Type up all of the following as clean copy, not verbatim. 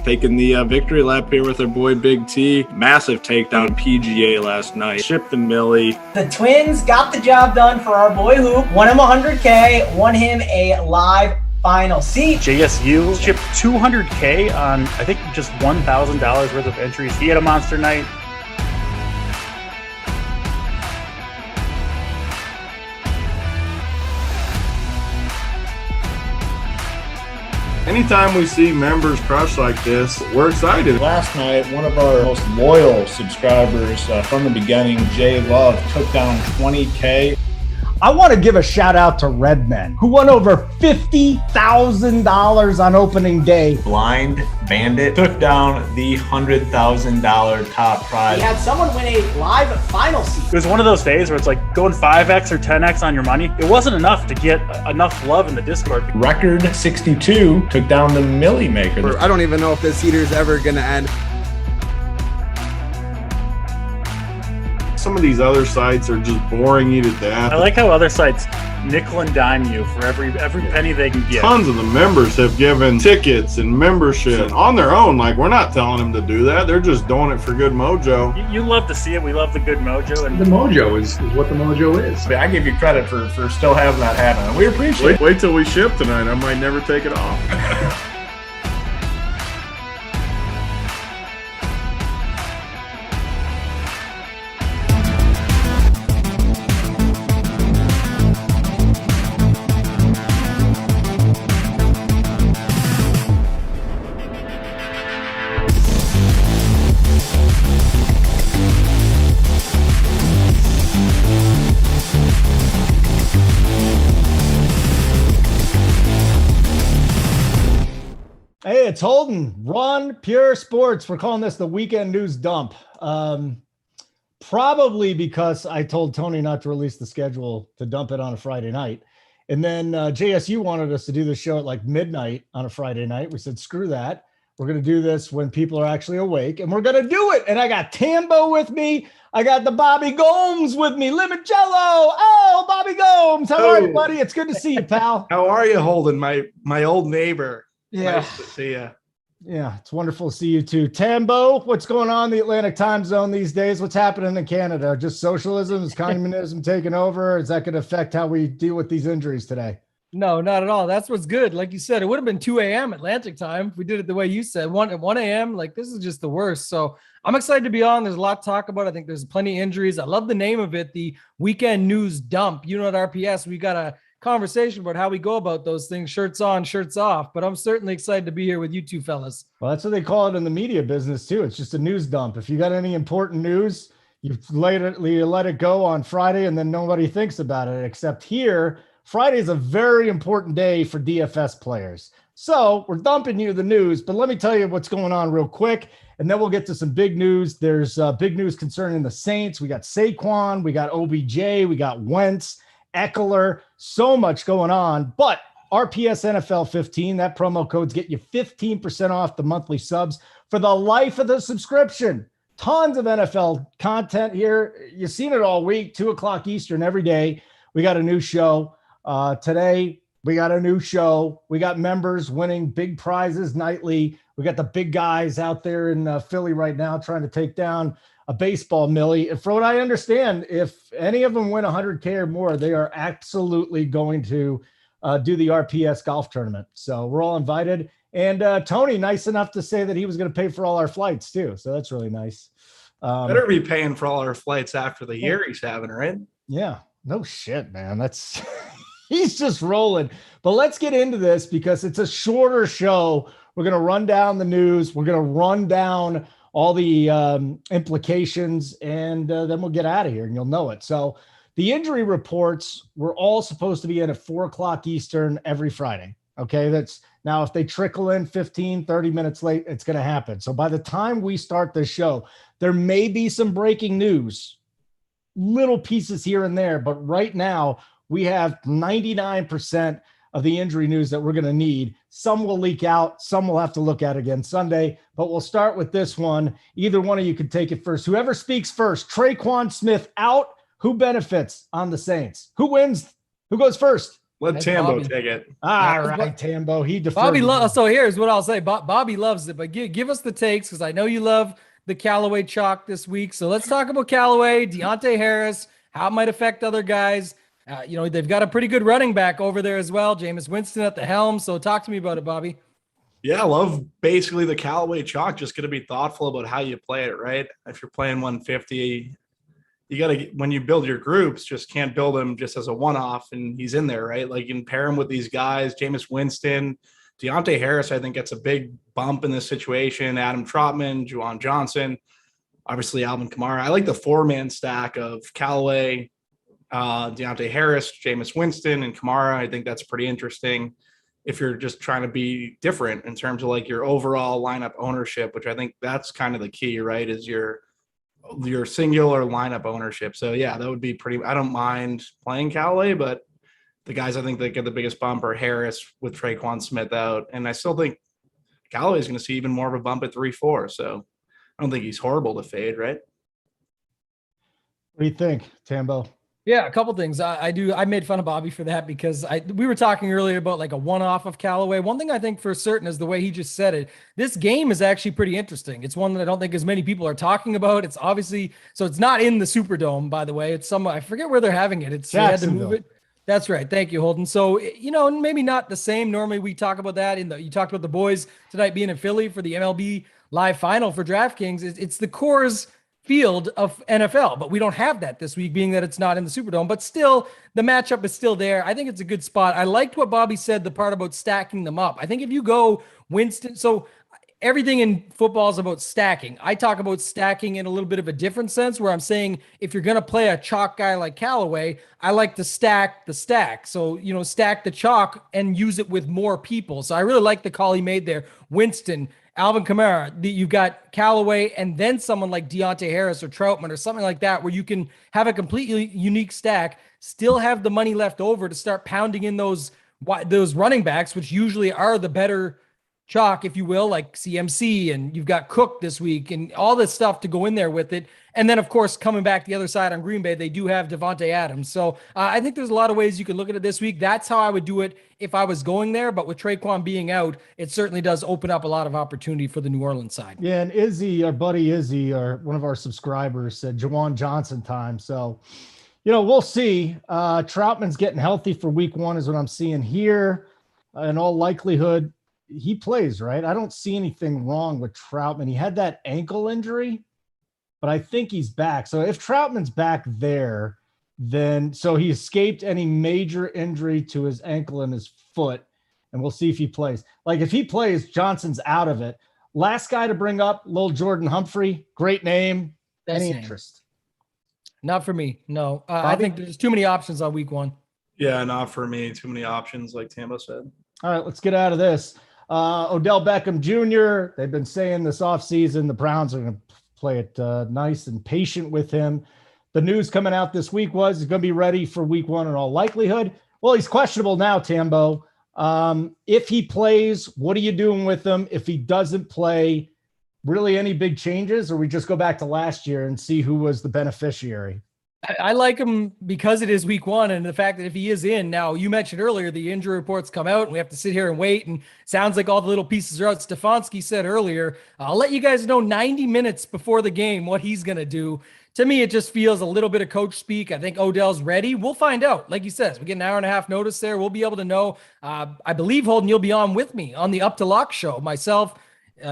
taking the victory lap here with our boy Big T. Massive takedown PGA last night. Shipped the Millie. The Twins got the job done for our boy Hoop. Won him $100K. Won him a live final seat. JSU shipped $200K on, I think, just $1,000 worth of entries. He had a monster night. Anytime we see members crush like this, we're excited. Last night, one of our most loyal subscribers from the beginning, Jay Love, took down $20K. I want to give a shout out to Redmen, who won over $50,000 on opening day. Blind Bandit took down the $100,000 top prize. We had someone win a live final seat. It was one of those days where it's like going 5x or 10x on your money. It wasn't enough to get enough love in the Discord. Record 62 took down the Millie Maker. I don't even know if this heater's ever going to end. Some of these other sites are just boring you to death. I like how other sites nickel and dime you for every penny they can get. Tons of the members have given tickets and membership on their own. Like, we're not telling them to do that. They're just doing it for good mojo. You love to see it. We love the good mojo. And the mojo is what the mojo is. I give you credit for still having that happen. We appreciate it. Wait till we ship tonight. I might never take it off. Hey, it's Holden. Run Pure Sports. We're calling this the weekend news dump. Probably because I told Tony not to release the schedule to dump it on a Friday night. And then JSU wanted us to do the show at like midnight on a Friday night. We said, screw that. We're going to do this when people are actually awake, and we're going to do it. And I got Tambo with me. I got the Bobby Gomes with me. Limoncello. Oh, Bobby Gomes. How are you, buddy? It's good to see you, pal. How are you, Holden? My old neighbor. Yeah. Nice to see you. Yeah, it's wonderful to see you too. Tambo, what's going on in the Atlantic time zone these days? What's happening in Canada? Just socialism? Is communism taking over? Is that going to affect how we deal with these injuries today? No, not at all. That's what's good. Like you said, it would have been 2 a.m. Atlantic time if we did it the way you said, 1 a.m. Like, this is just the worst. So I'm excited to be on. There's a lot to talk about. I think there's plenty of injuries. I love the name of it, the Weekend News Dump. You know, at RPS, we got a conversation about how we go about those things, shirts on, shirts off. But I'm certainly excited to be here with you two fellas. Well, that's what they call it in the media business too. It's just a news dump. If you got any important news, you let it go on Friday, and then nobody thinks about it. Except here, Friday is a very important day for DFS players. So we're dumping you the news, but let me tell you what's going on real quick, and then we'll get to some big news. There's big news concerning the Saints. We got Saquon, we got OBJ, we got Wentz, Eckler, so much going on. But RPS NFL 15, that promo code's get you 15% off the monthly subs for the life of the subscription. Tons of NFL content here. You've seen it all week, 2:00 Eastern every day. We got a new show. Today, we got a new show. We got members winning big prizes nightly. We got the big guys out there in Philly right now trying to take down a baseball millie. And for what I understand, if any of them win 100K or more, they are absolutely going to do the RPS golf tournament. So we're all invited. And Tony, nice enough to say that he was going to pay for all our flights too. So that's really nice. Better be paying for all our flights after the year he's having, right? Yeah, no shit, man. That's he's just rolling. But let's get into this because it's a shorter show. We're going to run down the news. We're going to run down all the implications, and then we'll get out of here and you'll know it. So the injury reports were all supposed to be in at 4:00 Eastern every Friday. Okay. That's now, if they trickle in 15, 30 minutes late, it's going to happen. So by the time we start this show, there may be some breaking news, little pieces here and there, but right now we have 99% of the injury news that we're going to need. Some will leak out. Some we'll have to look at again Sunday, but we'll start with this one. Either one of you could take it first. Whoever speaks first. Traquan Smith out. Who benefits on the Saints? Who wins? Who goes first? Let That's Tambo Bobby. take it. All Yeah, right, Tambo. He deferred. Bobby to loves. me. So here's what I'll say. Bobby loves it, but give us the takes because I know you love the Callaway chalk this week. So let's talk about Callaway, Deontay Harris, how it might affect other guys. They've got a pretty good running back over there as well, Jameis Winston at the helm. So talk to me about it, Bobby. Yeah, I love basically the Callaway chalk. Just going to be thoughtful about how you play it, right? If you're playing 150, you got to, when you build your groups, just can't build him just as a one-off and he's in there, right? Like you can pair him with these guys, Jameis Winston, Deontay Harris, I think gets a big bump in this situation. Adam Trotman, Juwan Johnson, obviously Alvin Kamara. I like the 4-man stack of Callaway, Deontay Harris, Jameis Winston, and Kamara. I think that's pretty interesting if you're just trying to be different in terms of like your overall lineup ownership, which I think that's kind of the key, right? Is your singular lineup ownership. So yeah, that would be pretty, I don't mind playing Callaway, but the guys I think that get the biggest bump are Harris with Traquan Smith out. And I still think Callaway is going to see even more of a bump at 3-4. So I don't think he's horrible to fade, right? What do you think, Tambo? Yeah, a couple things. I made fun of Bobby for that because we were talking earlier about like a one-off of Callaway. One thing I think for certain is the way he just said it. This game is actually pretty interesting. It's one that I don't think as many people are talking about. It's obviously, so it's not in the Superdome, by the way. It's I forget where they're having it. They had to move it. That's right. Thank you, Holden. So, maybe not the same. Normally we talk about that you talked about the boys tonight being in Philly for the MLB live final for DraftKings. It's the Coors field of NFL, but we don't have that this week, being that it's not in the Superdome, but still the matchup is still there. I think it's a good spot. I liked what Bobby said, the part about stacking them up. I think if you go Winston, so everything in football is about stacking. I talk about stacking in a little bit of a different sense where I'm saying, if you're going to play a chalk guy like Callaway, I like to stack the stack. So, stack the chalk and use it with more people. So I really like the call he made there. Winston, Alvin Kamara, you've got Callaway, and then someone like Deontay Harris or Troutman or something like that, where you can have a completely unique stack, still have the money left over to start pounding in those running backs, which usually are the better chalk, if you will, like CMC, and you've got Cook this week and all this stuff to go in there with it. And then, of course, coming back the other side on Green Bay, they do have Devontae Adams. So I think there's a lot of ways you can look at it this week. That's how I would do it if I was going there. But with Traquan being out, it certainly does open up a lot of opportunity for the New Orleans side. Yeah, and Izzy, our buddy Izzy, one of our subscribers, said Juwan Johnson time. So, we'll see. Troutman's getting healthy for week 1 is what I'm seeing here. In all likelihood, he plays, right? I don't see anything wrong with Troutman. He had that ankle injury, but I think he's back. So if Troutman's back there, then so he escaped any major injury to his ankle and his foot, and we'll see if he plays. Like if he plays, Johnson's out of it. Last guy to bring up, Lil Jordan Humphrey. Great name. Any interest? Not for me. No. I think there's too many options on week 1. Yeah, not for me. Too many options, like Tambo said. All right, let's get out of this. Odell Beckham Jr., they've been saying this offseason the Browns are going to play it nice and patient with him. The news coming out this week was he's going to be ready for week 1 in all likelihood. Well, he's questionable now, Tambo. If he plays, what are you doing with him? If he doesn't play, really any big changes, or we just go back to last year and see who was the beneficiary? I like him because it is week 1 and the fact that if he is in now, you mentioned earlier, the injury reports come out and we have to sit here and wait. And sounds like all the little pieces are out. Stefanski said earlier, I'll let you guys know 90 minutes before the game what he's going to do. To me, it just feels a little bit of coach speak. I think Odell's ready. We'll find out. Like you said, we get an hour and a half notice there. We'll be able to know. I believe, Holden, you'll be on with me on the Up to Lock show. Myself,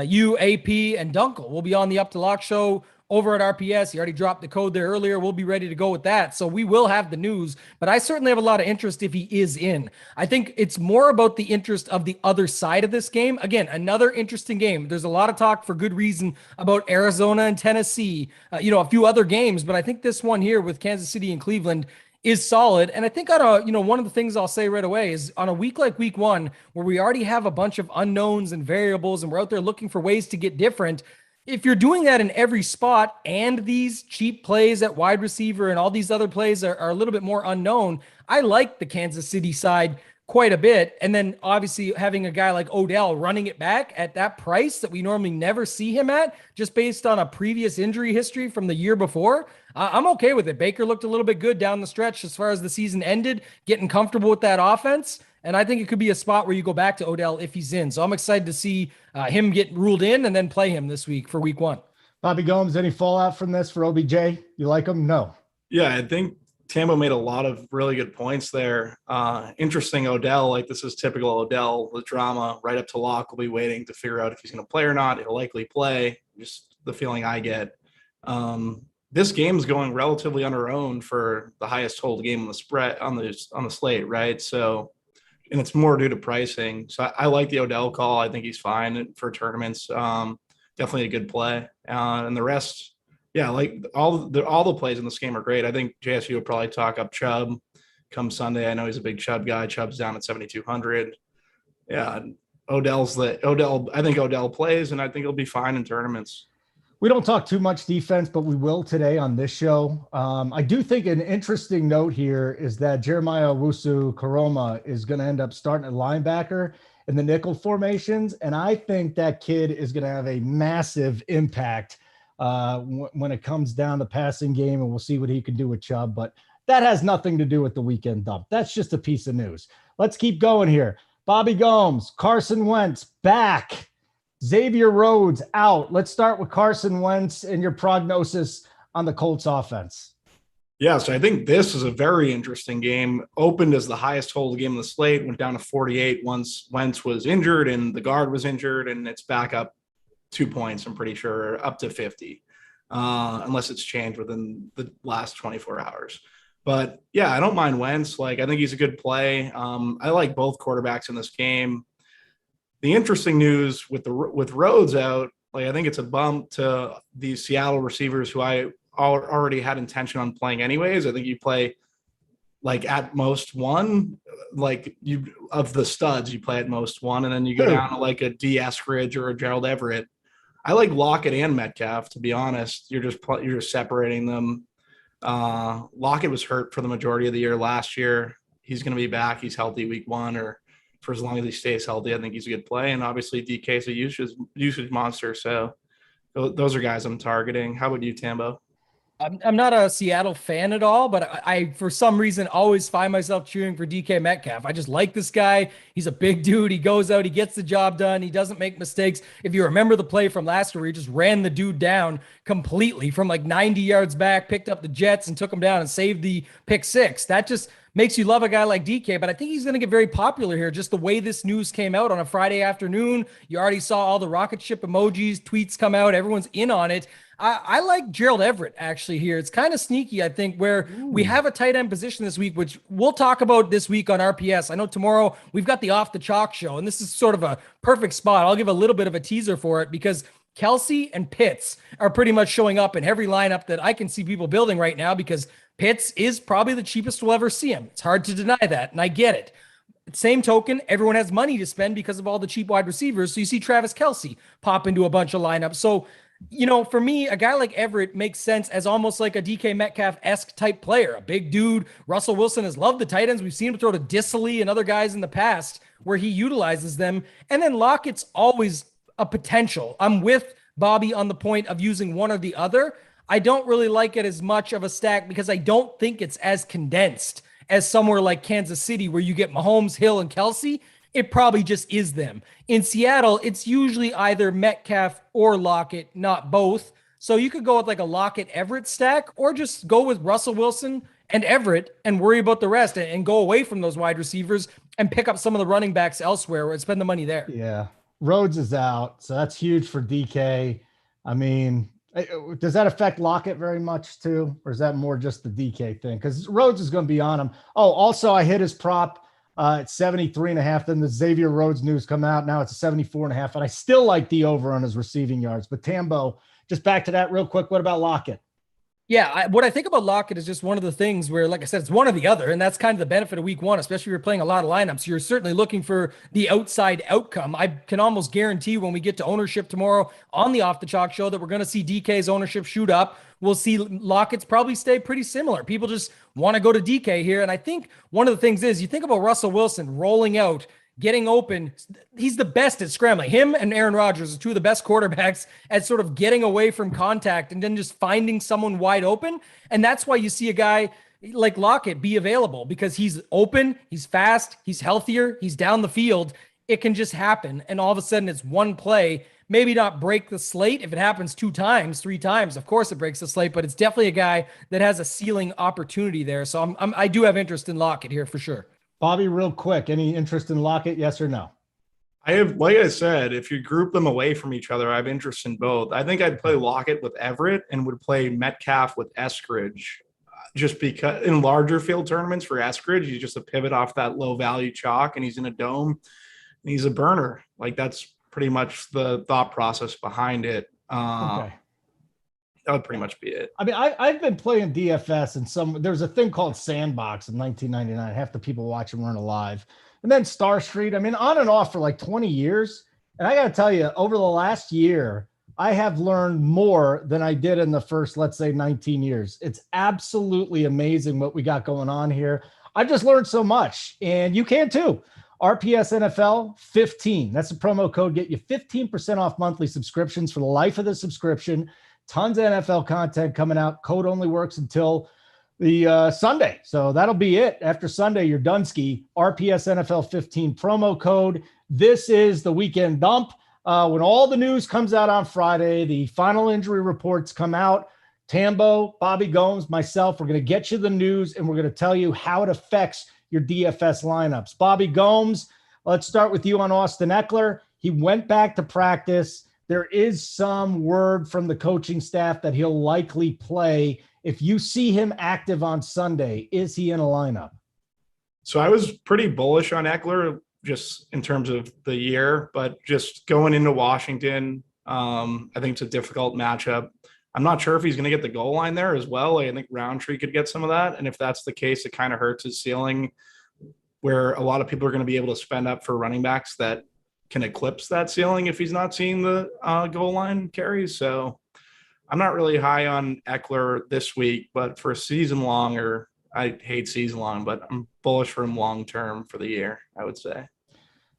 you, AP, and Dunkel will be on the Up to Lock show over at RPS. He already dropped the code there earlier. We'll be ready to go with that. So we will have the news, but I certainly have a lot of interest if he is in. I think it's more about the interest of the other side of this game. Again, another interesting game. There's a lot of talk for good reason about Arizona and Tennessee, a few other games, but I think this one here with Kansas City and Cleveland is solid. And I think one of the things I'll say right away is on a week like week 1, where we already have a bunch of unknowns and variables and we're out there looking for ways to get different. If you're doing that in every spot and these cheap plays at wide receiver and all these other plays are a little bit more unknown, I like the Kansas City side quite a bit. And then obviously having a guy like Odell running it back at that price that we normally never see him at, just based on a previous injury history from the year before, I'm okay with it. Baker looked a little bit good down the stretch as far as the season ended, getting comfortable with that offense. And I think it could be a spot where you go back to Odell if he's in. So I'm excited to see him get ruled in and then play him this week for week 1. Bobby Gomes, any fallout from this for OBJ? You like him? No. Yeah, I think Tambo made a lot of really good points there. Interesting Odell, like this is typical Odell, the drama right up to lock. We'll be waiting to figure out if he's going to play or not. He'll likely play, just the feeling I get. This game's going relatively unowned for the highest hold game on the spread on the slate, right? So, and it's more due to pricing. So I like the Odell call. I think he's fine for tournaments. Definitely a good play. And the rest, yeah, like all the plays in this game are great. I think JSU will probably talk up Chubb come Sunday. I know he's a big Chubb guy. Chubb's down at 7,200. Yeah, Odell. I think Odell plays, and I think he'll be fine in tournaments. We don't talk too much defense, but we will today on this show. I do think an interesting note here is that Jeremiah Owusu-Koroma is going to end up starting at linebacker in the nickel formations, and I think that kid is going to have a massive impact when it comes down to passing game, and we'll see what he can do with Chubb. But that has nothing to do with the weekend dump. That's just a piece of news. Let's keep going here. Bobby Gomes, Carson Wentz back. Xavier Rhodes out. Let's start with Carson Wentz and your prognosis on the Colts offense. Yeah, so I think this is a very interesting game. Opened as the highest hold game on the slate, went down to 48 once Wentz was injured and the guard was injured, and it's back up 2 points, I'm pretty sure, up to 50, unless it's changed within the last 24 hours. But yeah, I don't mind Wentz. Like, I think he's a good play. I like both quarterbacks in this game. The interesting news with Rhodes out, like, I think it's a bump to these Seattle receivers who I already had intention on playing anyways. I think you play like at most one, like you of the studs, you play at most one, and then you go down to like a D. Eskridge or a Gerald Everett. I like Lockett and Metcalf, to be honest. You're just separating them. Lockett was hurt for the majority of the year last year. He's going to be back. He's healthy week 1, or for as long as he stays healthy. I think he's a good play. And obviously DK's a usage monster. So those are guys I'm targeting. How about you, Tambo? I'm not a Seattle fan at all, but I for some reason always find myself cheering for DK Metcalf. I just like this guy. He's a big dude. He goes out, he gets the job done. He doesn't make mistakes. If you remember the play from last year, where he just ran the dude down completely from like 90 yards back, picked up the Jets and took him down and saved the pick 6. That just makes you love a guy like DK, but I think he's going to get very popular here. Just the way this news came out on a Friday afternoon, you already saw all the rocket ship emojis, tweets come out. Everyone's in on it. I like Gerald Everett actually here. It's kind of sneaky, I think, where we have a tight end position this week, which we'll talk about this week on RPS. I know tomorrow we've got the Off the Chalk show, and this is sort of a perfect spot. I'll give a little bit of a teaser for it because Kelsey and Pitts are pretty much showing up in every lineup that I can see people building right now, because Pitts is probably the cheapest we'll ever see him. It's hard to deny that, and I get it. Same token, everyone has money to spend because of all the cheap wide receivers. So you see Travis Kelsey pop into a bunch of lineups. So, you know, for me, a guy like Everett makes sense as almost like a DK Metcalf-esque type player, a big dude. Russell Wilson has loved the tight ends. We've seen him throw to Dissly and other guys in the past where he utilizes them. And then Lockett's always a potential. I'm with Bobby on the point of using one or the other. I don't really like it as much of a stack because I don't think it's as condensed as somewhere like Kansas City where you get Mahomes, Hill, and Kelsey. It probably just is them. In Seattle, it's usually either Metcalf or Lockett, not both. So you could go with like a Lockett-Everett stack, or just go with Russell Wilson and Everett and worry about the rest and go away from those wide receivers and pick up some of the running backs elsewhere and spend the money there. Yeah. Rhodes is out, so that's huge for DK. I mean, does that affect Lockett very much too? Or is that more just the DK thing? Because Rhodes is going to be on him. Oh, also I hit his prop at 73.5. Then the Xavier Rhodes news come out. Now it's a 74.5. And I still like the over on his receiving yards. But Tambo, just back to that real quick. What about Lockett? Yeah, what I think about Lockett is just one of the things where, like I said, it's one or the other, and that's kind of the benefit of week one, especially if you're playing a lot of lineups. You're certainly looking for the outside outcome. I can almost guarantee when we get to ownership tomorrow on the Off the Chalk show that we're going to see DK's ownership shoot up. We'll see Lockett's probably stay pretty similar. People just want to go to DK here, and I think one of the things is you think about Russell Wilson rolling out, getting open. He's the best at scrambling. Him and Aaron Rodgers are two of the best quarterbacks at sort of getting away from contact and then just finding someone wide open. And that's why you see a guy like Lockett be available, because he's open, he's fast, he's healthier, he's down the field. It can just happen. And all of a sudden it's one play, maybe not break the slate. If it happens 2 times, 3 times, of course it breaks the slate, but it's definitely a guy that has a ceiling opportunity there. So I do have interest in Lockett here for sure. Bobby, real quick, any interest in Lockett? Yes or no? I have, like I said, if you group them away from each other, I have interest in both. I think I'd play Lockett with Everett and would play Metcalf with Eskridge, just because in larger field tournaments for Eskridge, he's just a pivot off that low value chalk, and he's in a dome and he's a burner. Like, that's pretty much the thought process behind it. Okay. That would pretty much be it. I mean, I've been playing DFS, and there's a thing called Sandbox in 1999. Half the people watching weren't alive. And then Star Street. I mean, on and off for like 20 years. And I got to tell you, over the last year, I have learned more than I did in the first, let's say, 19 years. It's absolutely amazing what we got going on here. I've just learned so much, and you can too. RPS NFL 15. That's the promo code. Get you 15% off monthly subscriptions for the life of the subscription. Tons of NFL content coming out. Code only works until the Sunday. So that'll be it. After Sunday, you're done ski. RPS NFL 15 promo code. This is the weekend dump. When all the news comes out on Friday, the final injury reports come out. Tambo, Bobby Gomes, myself, we're going to get you the news, and we're going to tell you how it affects your DFS lineups. Bobby Gomes, let's start with you on Austin Eckler. He went back to practice. There is some word from the coaching staff that he'll likely play. If you see him active on Sunday, is he in a lineup? So I was pretty bullish on Eckler just in terms of the year, but just going into Washington, I think it's a difficult matchup. I'm not sure if he's going to get the goal line there as well. I think Roundtree could get some of that. And if that's the case, it kind of hurts his ceiling, where a lot of people are going to be able to spend up for running backs that can eclipse that ceiling if he's not seeing the goal line carries. So I'm not really high on Eckler this week, but for a season long, or I hate season long, but I'm bullish for him long-term for the year, I would say.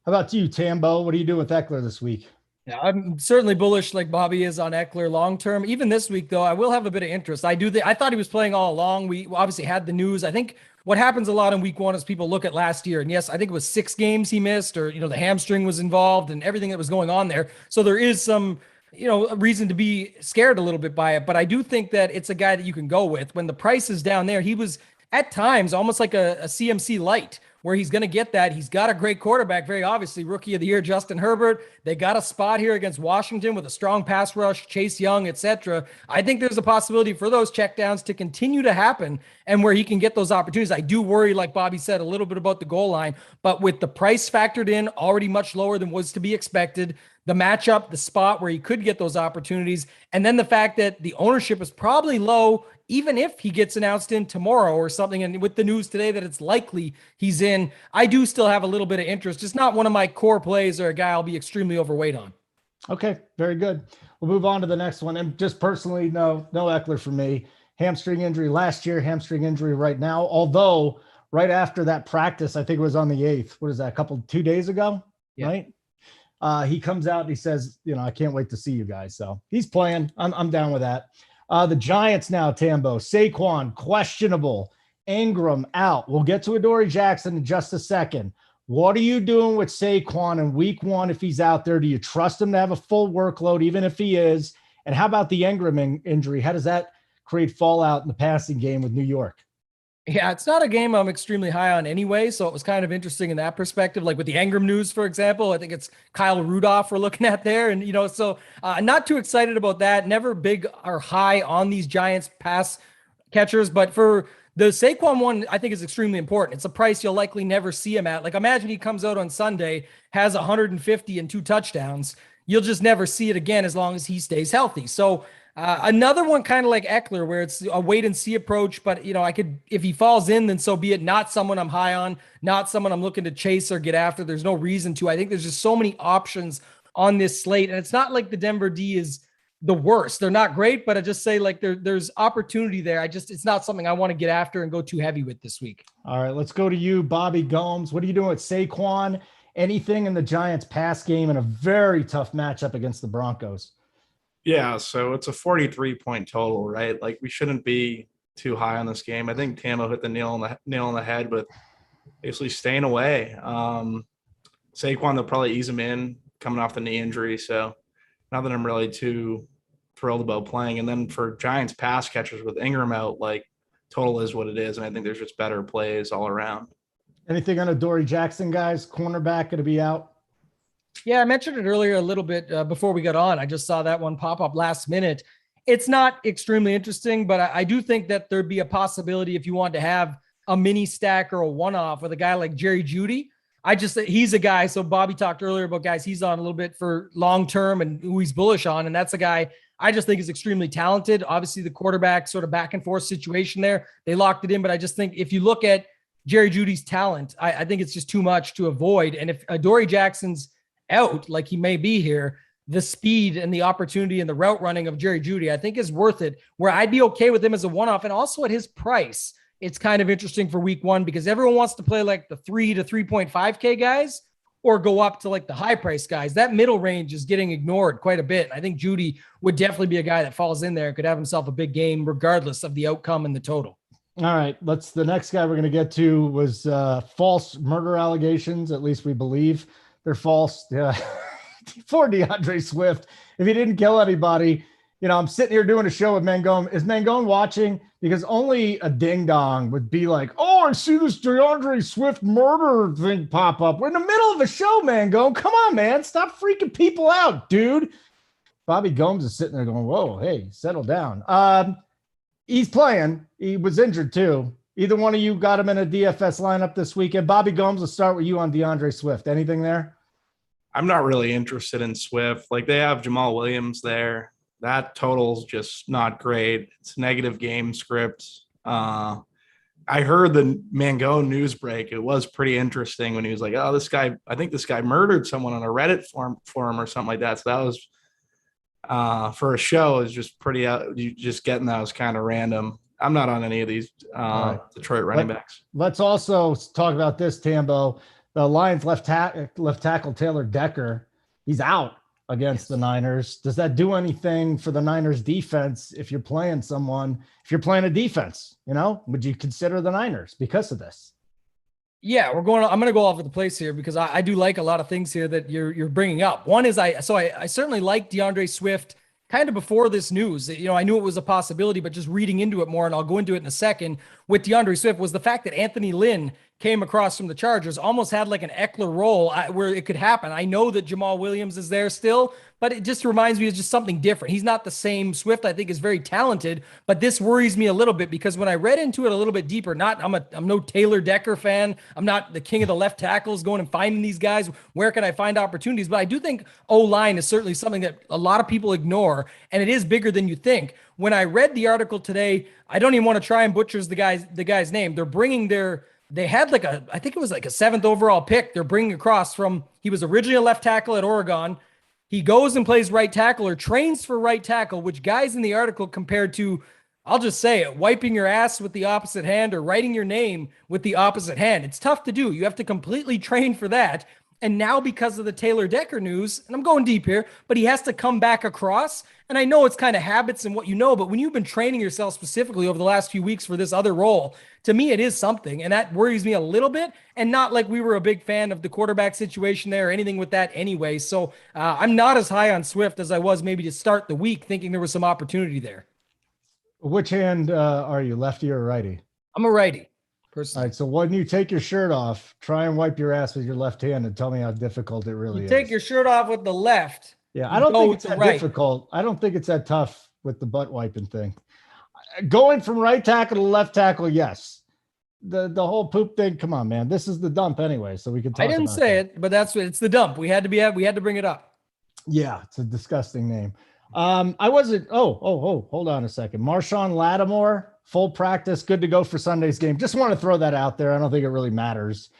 How about you, Tambo? What do you do with Eckler this week? Yeah, I'm certainly bullish like Bobby is on Eckler long-term. Even this week, though, I will have a bit of interest. I thought he was playing all along. We obviously had the news. I think what happens a lot in week one is people look at last year, and yes, I think it was 6 games he missed, or, the hamstring was involved and everything that was going on there. So there is some, a reason to be scared a little bit by it. But I do think that it's a guy that you can go with. When the price is down there, he was at times almost like a CMC light, where he's going to get that. He's got a great quarterback, very obviously, rookie of the year, Justin Herbert. They got a spot here against Washington with a strong pass rush, Chase Young, etc. I think there's a possibility for those checkdowns to continue to happen, and where he can get those opportunities. I do worry, like Bobby said, a little bit about the goal line, but with the price factored in already much lower than was to be expected, the matchup, the spot where he could get those opportunities, and then the fact that the ownership is probably low, even if he gets announced in tomorrow or something, and with the news today that it's likely he's in, I do still have a little bit of interest. Just not one of my core plays or a guy I'll be extremely overweight on. Okay, very good. We'll move on to the next one. And just personally, no Eckler for me. Hamstring injury last year, hamstring injury right now. Although right after that practice, I think it was on the 8th. What is that, 2 days ago? Yeah. Right? He comes out and he says, I can't wait to see you guys. So he's playing. I'm down with that. The Giants now, Tambo. Saquon, questionable. Ingram, out. We'll get to Adoree Jackson in just a second. What are you doing with Saquon in week one if he's out there? Do you trust him to have a full workload, even if he is? And how about the Ingram injury? How does that create fallout in the passing game with New York? Yeah, it's not a game I'm extremely high on anyway, so it was kind of interesting in that perspective. Like with the Ingram news, for example, I think it's Kyle Rudolph we're looking at there. And, so not too excited about that. Never big or high on these Giants pass catchers. But for the Saquon one, I think is extremely important. It's a price you'll likely never see him at. Like imagine he comes out on Sunday, has 150 and 2 touchdowns. You'll just never see it again as long as he stays healthy. So Another one kind of like Eckler, where it's a wait and see approach, but if he falls in, then so be it. Not someone I'm high on, not someone I'm looking to chase or get after. There's no reason to. I think there's just so many options on this slate, and it's not like the Denver D is the worst. They're not great, but I just say like there's opportunity there. It's not something I want to get after and go too heavy with this week. All right, let's go to you, Bobby Gomes. What are you doing with Saquon? Anything in the Giants pass game in a very tough matchup against the Broncos? Yeah, so it's a 43-point total, right? Like we shouldn't be too high on this game. I think Tamo hit the nail on the head with basically staying away. Saquon, they'll probably ease him in coming off the knee injury, so not that I'm really too thrilled about playing. And then for Giants pass catchers with Ingram out, like total is what it is, and I think there's just better plays all around. Anything on Adoree Jackson, guys? Cornerback going to be out? Yeah, I mentioned it earlier a little bit before we got on. I just saw that one pop up last minute. It's not extremely interesting, but I do think that there'd be a possibility if you want to have a mini stack or a one-off with a guy like Jerry Jeudy. He's a guy. So Bobby talked earlier about guys he's on a little bit for long-term and who he's bullish on. And that's a guy I just think is extremely talented. Obviously the quarterback sort of back and forth situation there, they locked it in. But I just think if you look at Jerry Judy's talent, I think it's just too much to avoid. And if Adoree Jackson's out, like he may be here, the speed and the opportunity and the route running of Jerry Jeudy, I think is worth it, where I'd be okay with him as a one-off. And also at his price, it's kind of interesting for week one because everyone wants to play like the 3 to 3.5K guys or go up to like the high price guys. That middle range is getting ignored quite a bit. I think Jeudy would definitely be a guy that falls in there and could have himself a big game regardless of the outcome and the total. All right, the next guy we're going to get to was false murder allegations. At least we believe they're false. Yeah. For DeAndre Swift. If he didn't kill anybody, I'm sitting here doing a show with Mangone. Is Mangone watching? Because only a ding dong would be like, oh, I see this DeAndre Swift murder thing pop up. We're in the middle of a show, Mangone. Come on, man. Stop freaking people out, dude. Bobby Gomes is sitting there going, whoa, hey, settle down. He's playing. He was injured too. Either one of you got him in a DFS lineup this weekend. Bobby Gomes, let's start with you on DeAndre Swift. Anything there? I'm not really interested in Swift. Like they have Jamal Williams there. That total's just not great. It's negative game script. I heard the Mangone news break. It was pretty interesting when he was like, oh, I think this guy murdered someone on a Reddit forum or something like that. So that was for a show is just pretty you just getting that was kind of random. I'm not on any of these Detroit running backs. Let's also talk about this, Tambo. The Lions left tackle Taylor Decker, he's out against the Niners. Does that do anything for the Niners defense if you're playing a defense, would you consider the Niners because of this? Yeah, I'm going to go off of the place here because I do like a lot of things here that you're bringing up. One is I certainly like DeAndre Swift kind of before this news. I knew it was a possibility, but just reading into it more, and I'll go into it in a second, with DeAndre Swift was the fact that Anthony Lynn came across from the Chargers, almost had like an Eckler role where it could happen. I know that Jamal Williams is there still, but it just reminds me of just something different. He's not the same. Swift, I think, is very talented, but this worries me a little bit because when I read into it a little bit deeper, I'm no Taylor Decker fan. I'm not the king of the left tackles going and finding these guys. Where can I find opportunities? But I do think O-line is certainly something that a lot of people ignore, and it is bigger than you think. When I read the article today, I don't even want to try and butcher the guy's name. They're bringing they had I think it was like a 7th overall pick. They're bringing across he was originally a left tackle at Oregon. He goes and plays right tackle or trains for right tackle, which guys in the article compared to, I'll just say it, wiping your ass with the opposite hand or writing your name with the opposite hand. It's tough to do. You have to completely train for that. And now because of the Taylor Decker news, and I'm going deep here, but he has to come back across. And I know it's kind of habits and what but when you've been training yourself specifically over the last few weeks for this other role, to me, it is something. And that worries me a little bit. And not like we were a big fan of the quarterback situation there or anything with that anyway. So I'm not as high on Swift as I was maybe to start the week, thinking there was some opportunity there. Which hand are you, lefty or righty? I'm a righty. Personally. All right, so when you take your shirt off, try and wipe your ass with your left hand and tell me how difficult it really is. Take your shirt off with the left. Yeah, I don't think it's that difficult. I don't think it's that tough with the butt wiping thing. Going from right tackle to left tackle, yes. The whole poop thing, come on, man. This is the dump anyway, so we can talk about it. I didn't say it, but it's the dump. We had to bring it up. Yeah, it's a disgusting name. I wasn't. Hold on a second. Marshawn Lattimore, full practice, good to go for Sunday's game. Just want to throw that out there. I don't think it really matters.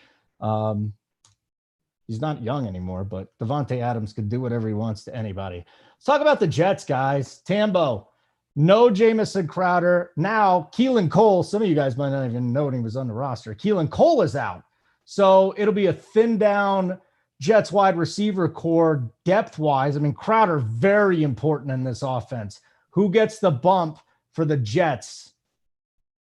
He's not young anymore, but Devontae Adams could do whatever he wants to anybody. Let's talk about the Jets, guys. Tambo, no Jamison Crowder. Now, Keelan Cole, some of you guys might not even know when he was on the roster. Keelan Cole is out. So it'll be a thin down Jets wide receiver core depth-wise. I mean, Crowder, very important in this offense. Who gets the bump for the Jets?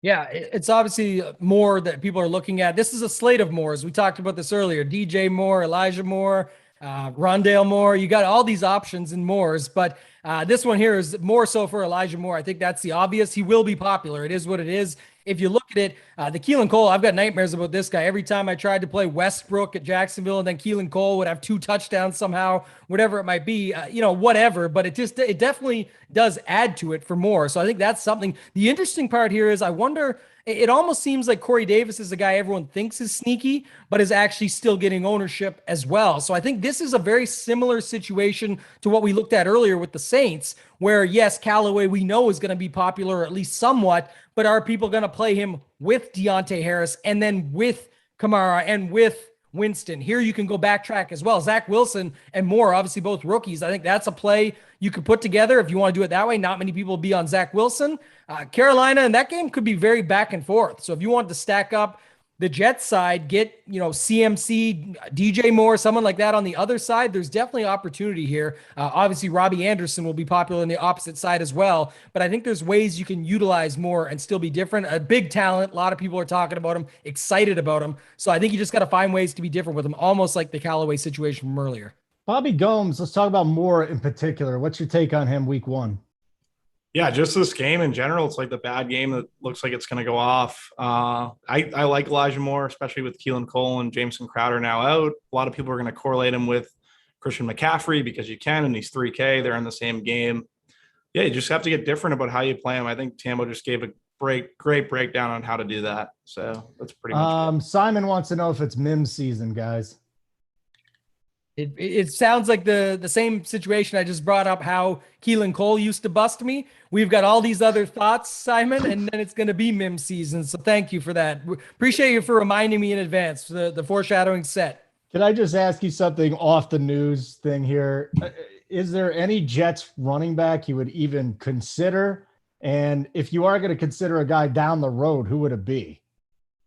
Yeah, it's obviously more that people are looking at. This is a slate of Moores. We talked about this earlier. DJ Moore, Elijah Moore, Rondale Moore. You got all these options in Moores, but this one here is more so for Elijah Moore. I think that's the obvious. He will be popular. It is what it is. If you look at it, the Keelan Cole, I've got nightmares about this guy. Every time I tried to play Westbrook at Jacksonville and then Keelan Cole would have 2 touchdowns somehow, whatever it might be, whatever. But it definitely does add to it for more. So I think that's something. The interesting part here is I wonder, it almost seems like Corey Davis is a guy everyone thinks is sneaky, but is actually still getting ownership as well. So I think this is a very similar situation to what we looked at earlier with the Saints, where yes, Callaway we know is going to be popular, at least somewhat, but are people going to play him with Deontay Harris and then with Kamara and with Winston? Here you can go backtrack as well. Zach Wilson and Moore, obviously both rookies. I think that's a play you could put together if you want to do it that way. Not many people will be on Zach Wilson. Carolina, and that game could be very back and forth. So if you want to stack up the Jets side, get, CMC, DJ Moore, someone like that on the other side, there's definitely opportunity here. Obviously, Robbie Anderson will be popular on the opposite side as well, but I think there's ways you can utilize Moore and still be different. A big talent. A lot of people are talking about him, excited about him. So I think you just got to find ways to be different with him, almost like the Callaway situation from earlier. Bobby Gomes, let's talk about Moore in particular. What's your take on him week 1? Yeah, just this game in general, it's like the bad game that looks like it's going to go off. I like Elijah Moore, especially with Keelan Cole and Jameson Crowder now out. A lot of people are going to correlate him with Christian McCaffrey because you can, and he's 3K. They're in the same game. Yeah, you just have to get different about how you play him. I think Tambo just gave a great breakdown on how to do that. So that's pretty much it. Simon wants to know if it's Mims season, guys. It sounds like the same situation I just brought up, how Keelan Cole used to bust me. We've got all these other thoughts, Simon, and then it's going to be Mims season. So thank you for that. Appreciate you for reminding me in advance. The foreshadowing set. Can I just ask you something off the news thing here? Is there any Jets running back you would even consider? And if you are going to consider a guy down the road, who would it be?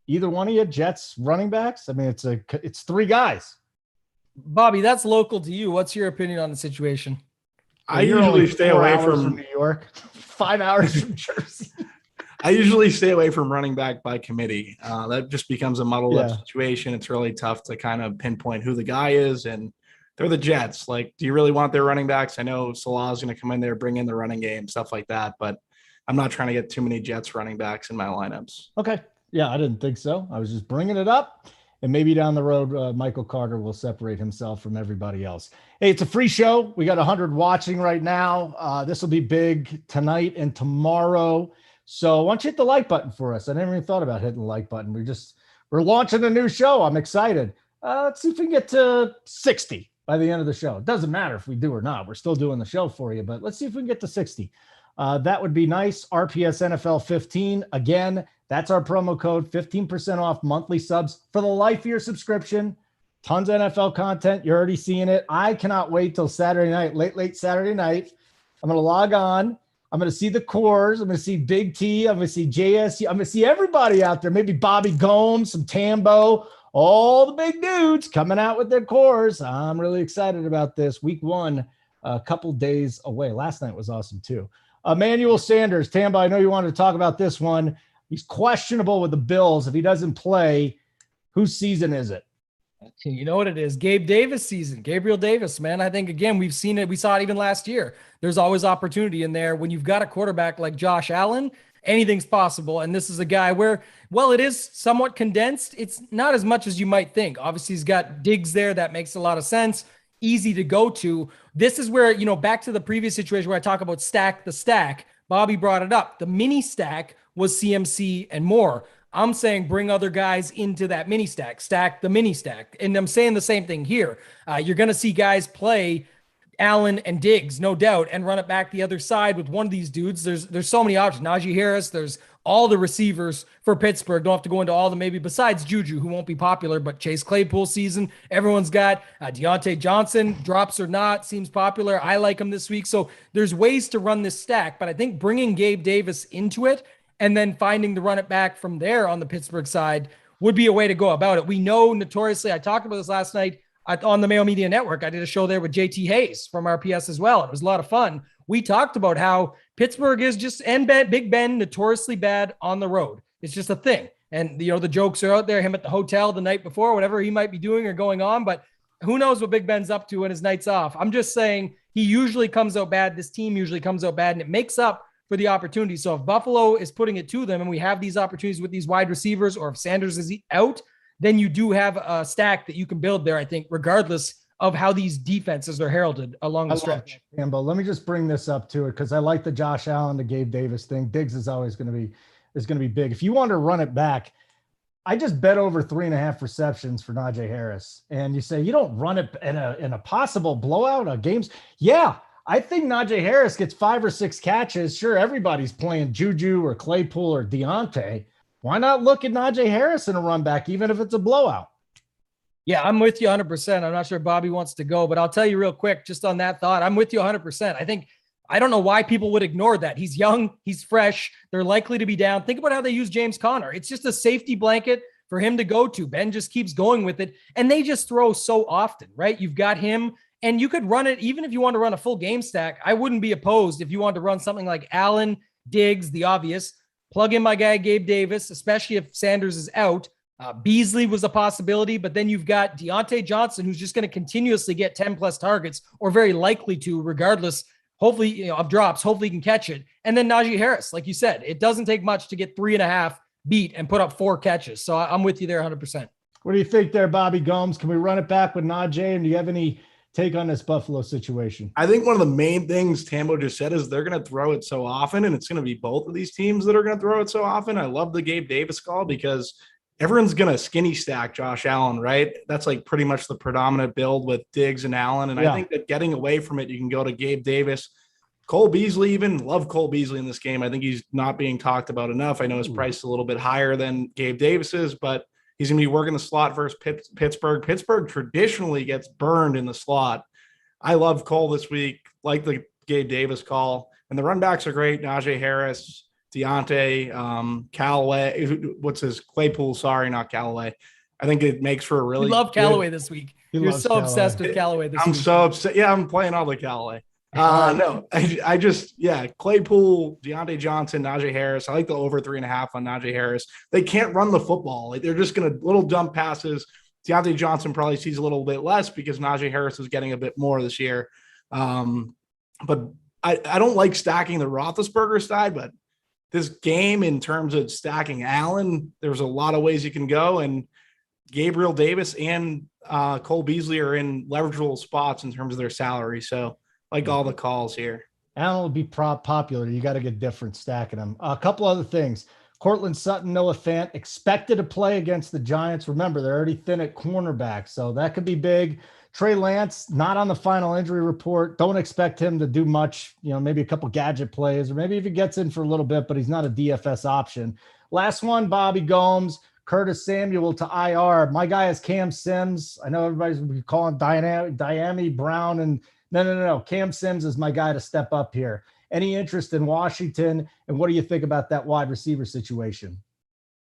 Either one of you Jets running backs? I mean, it's 3 guys. Bobby, that's local to you. What's your opinion on the situation? I usually stay away from New York, 5 hours from Jersey. I usually stay away from running back by committee. That just becomes a muddled up situation. It's really tough to kind of pinpoint who the guy is, and they're the Jets. Like, do you really want their running backs? I know Salah's going to come in there, bring in the running game, stuff like that, but I'm not trying to get too many Jets running backs in my lineups. Okay. Yeah, I didn't think so. I was just bringing it up. And maybe down the road, Michael Carter will separate himself from everybody else. Hey, it's a free show. We got 100 watching right now. This will be big tonight and tomorrow. So why don't you hit the like button for us? I never even thought about hitting the like button. We're launching a new show. I'm excited. Let's see if we can get to 60 by the end of the show. It doesn't matter if we do or not. We're still doing the show for you, but let's see if we can get to 60. That would be nice. RPS NFL 15. Again, that's our promo code, 15% off monthly subs for the life of your subscription. Tons of NFL content. You're already seeing it. I cannot wait till Saturday night, late Saturday night. I'm going to log on. I'm going to see the cores. I'm going to see Big T. I'm going to see JSU. I'm going to see everybody out there. Maybe Bobby Gomes, some Tambo, all the big dudes coming out with their cores. I'm really excited about this. Week 1, a couple days away. Last night was awesome too. Emmanuel Sanders. Tambo, I know you wanted to talk about this one. He's questionable with the Bills. If he doesn't play, whose season is it? You know what it is? Gabe Davis season. Gabriel Davis, man. I think, again, we've seen it. We saw it even last year. There's always opportunity in there. When you've got a quarterback like Josh Allen, anything's possible. And this is a guy where, well, it is somewhat condensed. It's not as much as you might think. Obviously, he's got Diggs there. That makes a lot of sense. Easy to go to. This is where, back to the previous situation where I talk about stack the stack. Bobby brought it up. The mini stack was CMC and more. I'm saying bring other guys into that mini stack the mini stack. And I'm saying the same thing here. You're going to see guys play Allen and Diggs, no doubt, and run it back the other side with one of these dudes. There's so many options. Najee Harris, there's all the receivers for Pittsburgh. Don't have to go into all of them, maybe besides Juju, who won't be popular, but Chase Claypool season. Everyone's got Deontay Johnson, drops or not, seems popular. I like him this week. So there's ways to run this stack, but I think bringing Gabe Davis into it and then finding the run it back from there on the Pittsburgh side would be a way to go about it. We know notoriously, I talked about this last night on the Mayo Media Network. I did a show there with JT Hayes from RPS as well. It was a lot of fun. We talked about how Pittsburgh is just, and Big Ben, notoriously bad on the road. It's just a thing. And, the jokes are out there, him at the hotel the night before, whatever he might be doing or going on. But who knows what Big Ben's up to when his night's off. I'm just saying he usually comes out bad. This team usually comes out bad, and it makes up for the opportunity. So if Buffalo is putting it to them and we have these opportunities with these wide receivers, or if Sanders is out, then you do have a stack that you can build there, I think, regardless of how these defenses are heralded along the stretch. Campbell, let me just bring this up to it because I like the Josh Allen to Gabe Davis thing. Diggs is always going to be big. If you want to run it back, I just bet over 3.5 receptions for Najee Harris. And you say you don't run it in a possible blowout of games. Yeah, I think Najee Harris gets 5 or 6 catches. Sure, everybody's playing Juju or Claypool or Deontay. Why not look at Najee Harris in a run back, even if it's a blowout? Yeah, I'm with you 100%. I'm not sure Bobby wants to go, but I'll tell you real quick, just on that thought, I'm with you 100%. I don't know why people would ignore that. He's young, he's fresh, they're likely to be down. Think about how they use James Conner. It's just a safety blanket for him to go to. Ben just keeps going with it, and they just throw so often, right? You've got him, and you could run it, even if you want to run a full game stack. I wouldn't be opposed if you want to run something like Allen, Diggs, the obvious, plug in my guy Gabe Davis, especially if Sanders is out. Beasley was a possibility, but then you've got Deontay Johnson, who's just going to continuously get 10 plus targets, or very likely to, regardless, hopefully, of drops. Hopefully he can catch it. And then Najee Harris, like you said, it doesn't take much to get 3.5 beat and put up 4 catches. So I'm with you there 100%. What do you think there, Bobby Gomes? Can we run it back with Najee? And do you have any take on this Buffalo situation? I think one of the main things Tambo just said is they're going to throw it so often, and it's going to be both of these teams that are going to throw it so often. I love the Gabe Davis call because everyone's going to skinny stack Josh Allen, right? That's like pretty much the predominant build with Diggs and Allen. And I think that getting away from it, you can go to Gabe Davis, Cole Beasley, even love Cole Beasley in this game. I think he's not being talked about enough. I know his price is a little bit higher than Gabe Davis's, but he's going to be working the slot versus Pittsburgh. Pittsburgh traditionally gets burned in the slot. I love Cole this week, like the Gabe Davis call. And the run backs are great. Najee Harris, Deontay, Callaway, what's his Claypool? Sorry, not Callaway. I think it makes for a really. You love Callaway this week. You're so obsessed with Callaway this week. I'm so upset. Yeah, I'm playing all the Callaway. No, I just, Claypool, Deontay Johnson, Najee Harris. I like the over 3.5 on Najee Harris. They can't run the football. Like, they're just going to little dump passes. Deontay Johnson probably sees a little bit less because Najee Harris is getting a bit more this year. But I don't like stacking the Roethlisberger side, but this game in terms of stacking Allen, there's a lot of ways you can go. And Gabriel Davis and Cole Beasley are in leverageable spots in terms of their salary. So like all the calls here. Allen will be popular. You got to get different stacking them. A couple other things. Cortland Sutton, Noah Fant expected to play against the Giants. Remember, they're already thin at cornerback, so that could be big. Trey Lance, not on the final injury report. Don't expect him to do much, maybe a couple gadget plays, or maybe if he gets in for a little bit, but he's not a DFS option. Last one, Bobby Gomes, Curtis Samuel to IR. My guy is Cam Sims. I know everybody's calling Diami Brown, and no. Cam Sims is my guy to step up here. Any interest in Washington? And what do you think about that wide receiver situation?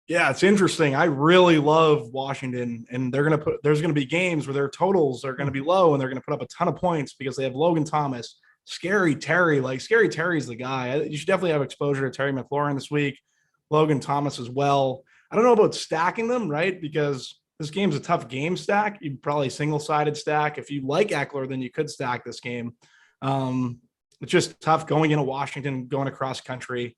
Yeah, it's interesting. I really love Washington, and there's going to be games where their totals are going to be low and they're going to put up a ton of points because they have Logan Thomas, Scary Terry. Like, Scary Terry's the guy. You should definitely have exposure to Terry McLaurin this week. Logan Thomas as well. I don't know about stacking them, right? Because this game's a tough game stack. You'd probably single-sided stack. If you like Eckler, then you could stack this game. It's just tough going into Washington, going across country.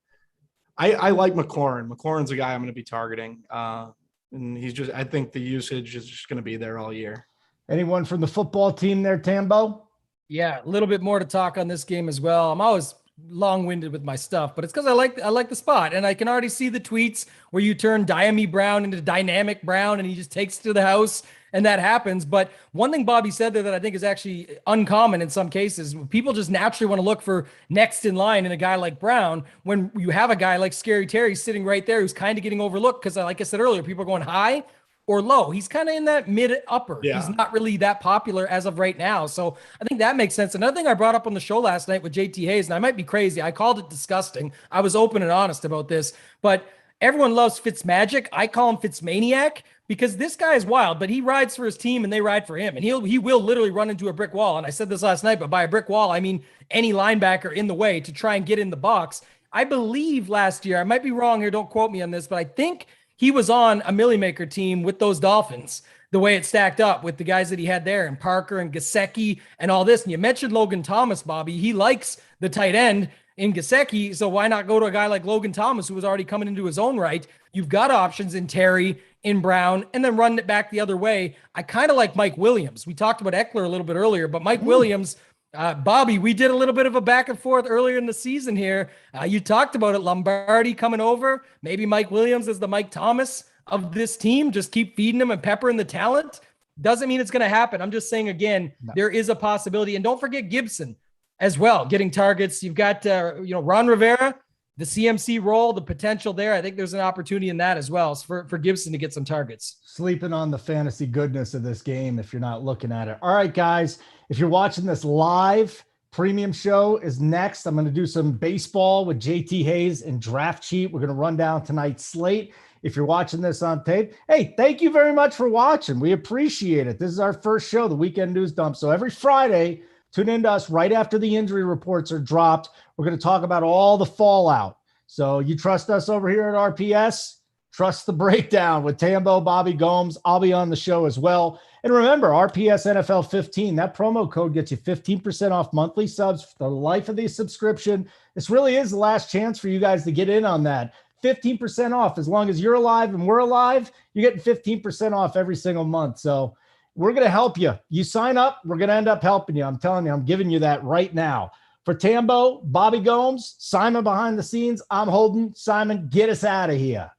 I like McLaurin. McLaurin's a guy I'm going to be targeting. And I think the usage is just going to be there all year. Anyone from the football team there, Tambo? Yeah, a little bit more to talk on this game as well. I'm always long-winded with my stuff, but it's because I like the spot, and I can already see the tweets where you turn Diami Brown into Dynamic Brown, and he just takes it to the house, and that happens. But one thing Bobby said there that I think is actually uncommon in some cases, people just naturally want to look for next in line in a guy like Brown when you have a guy like Scary Terry sitting right there who's kind of getting overlooked because, like I said earlier, people are going high or low. He's kind of in that mid upper. Yeah. He's not really that popular as of right now. So I think that makes sense. Another thing I brought up on the show last night with JT Hayes, and I might be crazy, I called it disgusting. I was open and honest about this, but everyone loves Fitzmagic. I call him Fitzmaniac because this guy is wild, but he rides for his team and they ride for him. And he will literally run into a brick wall. And I said this last night, but by a brick wall, I mean any linebacker in the way to try and get in the box. I believe last year, I might be wrong here, don't quote me on this, but I think he was on a Millie Maker team with those Dolphins, the way it stacked up with the guys that he had there and Parker and Gesicki and all this. And you mentioned Logan Thomas, Bobby. He likes the tight end in Gesicki, so why not go to a guy like Logan Thomas who was already coming into his own right? You've got options in Terry, in Brown, and then running it back the other way. I kind of like Mike Williams. We talked about Eckler a little bit earlier, but Mike Williams, Bobby, we did a little bit of a back and forth earlier in the season here. You talked about it, Lombardi coming over. Maybe Mike Williams is the Mike Thomas of this team. Just keep feeding him and peppering the talent. Doesn't mean it's going to happen. I'm just saying, again, there is a possibility. And don't forget Gibson as well, getting targets. You've got, Ron Rivera, the CMC role, the potential there. I think there's an opportunity in that as well for Gibson to get some targets. Sleeping on the fantasy goodness of this game if you're not looking at it. All right, guys, if you're watching this live, premium show is next. I'm going to do some baseball with JT Hayes and Draft Cheat. We're going to run down tonight's slate. If you're watching this on tape, hey, thank you very much for watching. We appreciate it. This is our first show, the Weekend News Dump. So every Friday, tune in to us right after the injury reports are dropped. We're going to talk about all the fallout. So you trust us over here at RPS? Trust the breakdown with Tambo, Bobby Gomes. I'll be on the show as well. And remember, RPS NFL 15, that promo code gets you 15% off monthly subs for the life of the subscription. This really is the last chance for you guys to get in on that. 15% off. As long as you're alive and we're alive, you're getting 15% off every single month. So we're going to help you. You sign up, we're going to end up helping you. I'm telling you, I'm giving you that right now. For Tambo, Bobby Gomes, Simon behind the scenes, I'm Holden. Simon, get us out of here.